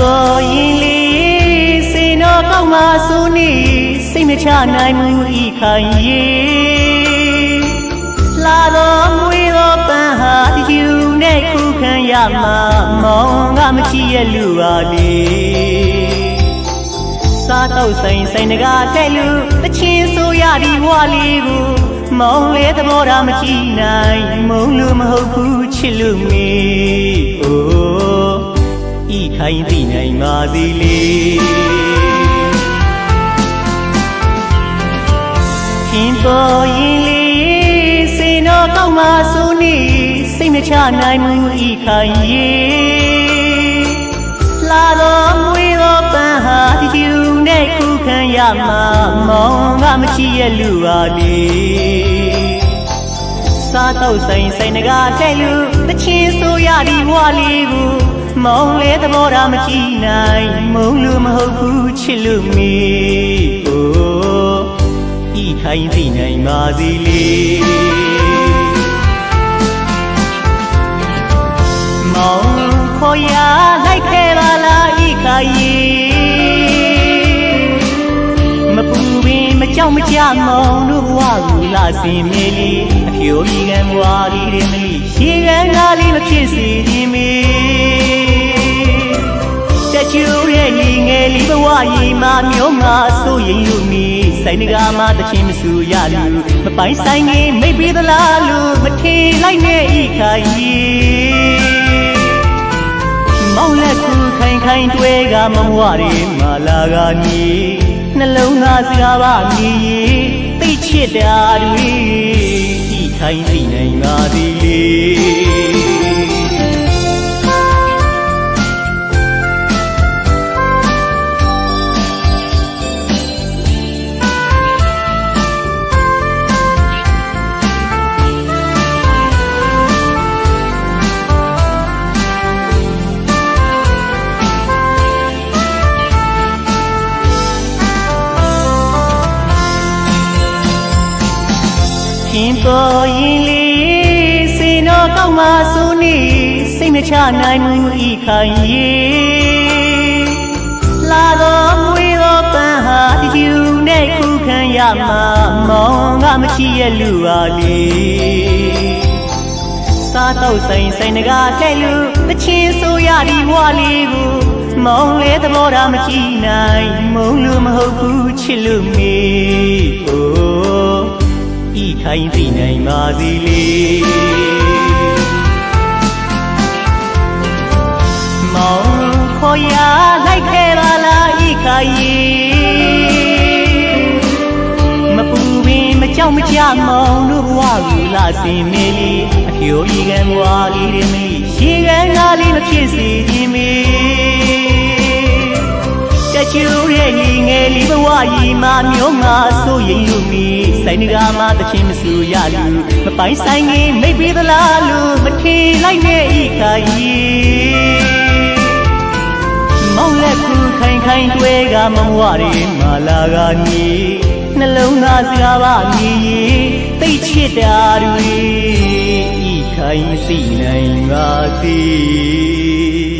ပေါ်ရင်လေးစိန်တော်ကောက်မှဆိုနေစိတ်မချနိုင်မှုဤခိုင်ရေလာတော်မွေတော်ပန်းဟာဒီယူနဲ့ခုခံရမှာမောင်ကမကြည့်ရလူပါလေစားတော့ဆိုင်တကားတဲ့လူတချင်းဆိုရဒီဘွားလေးကိုမောင်လေသဘောထားမကြည့်နိုင်မုံလို့မဟုတ်ဘူးချစ်လို့မေအိုးဤခိုင်သိနိုင်ပါသည်လေခင်ပေါ်ရင်လေးစိန်တော်ကောက်မှဆိုနေစိတ်မချနိုင်မှုဤခိုင်ရေလာတော်မွေတော်ပန်းဟာဒီယူနဲ့ခုခံရမှာမောင်ကမချစ်ရလူပါလေစားတော့ဆိုင်တကားတဲ့လူတချင်းဆိုရဒီဘွားလေးကိုမောင်လေသဘောထားမကြည့်နိုင်မုံလို့မဟုတ်ဘူးချစ်လို့မေအိုးဤခိုင်သိနိုင်ပါသည်လေမောင်ခေါ်ရလိုက်ခဲ့ပါလားဤခိုင်ရေမပူပင်မကြောက်မကြမောင်တို့ဘဝကိုလာစင်မေလီအဖြိုကြီးကံဘွားကြီးတွေမလီရေကံကားလေးမဖြစ်စေခြင်းမေတချူရဲ့ညီငယ်လေးဘဝရီမှာမျိုးမှာဆိုရင်လူမီဆိုင်တကားမှာတချင်းမဆူရလူမပိုင်ဆိုင်ရင်မိတ်ပေးသလားလို့မထင်လိုက်နဲ့ဤခိုင်ရီမောင်လက်ခုခိုင်တွေ့ကမမဝရီမာလာကနီနှလုံးသားစကားပါမီသိချစ်တာတွေဤခိုင်သိနိုင်ပါသည်လေခင်ပေါ်ရင်လေးစိန်တော်ကောက်မှဆိုနေစိတ်မချနိုင်မှုဤခိုင်ရေလာတော်မွေတော်ပန်းဟာဒီယူနဲ့ခုခံရမှာမောင်ကမချစ်ရလူပါလေစားတော့ဆိုင်တကားတဲ့လူတချင်းဆိုရဒီဘွားလေးကိုမောင်လေသဘောထားမကြည့်နိုင်မုံလို့မဟုတ်ဘူးချစ်လို့မေအိုးဤခိုင်သိနိုင်ပါသည်လေမောင်ခေါ်ရလိုက်ခဲ့ပါလားဤခိုင်ရေမပူပင်မကြောက်မကြမောင်တို့ဘဝကိုလာစင်မေလီအဖြိုကြီးကံဘွားလေးတွေမလီရေကံကားလေးမဖြစ်စေခြင်းမေတချူရဲ့ညီငယ်လေးဘဝရီမှာမျိုးမှာဆိုရင်လူမီဆိုင်တကားမှာတချင်းမဆူရလူမပိုင်ဆိုင်ရင်မိတ်ပေးသလားလို့မထင်လိုက်နဲ့ဤခိုင်ရီမောင်လက်ခုခိုင်တွေ့ကမမဝရီမာလာကနီနှလုံးသားစကားပါမီသိချစ်တာတွေဤခိုင်သိနိုင်ပါသည်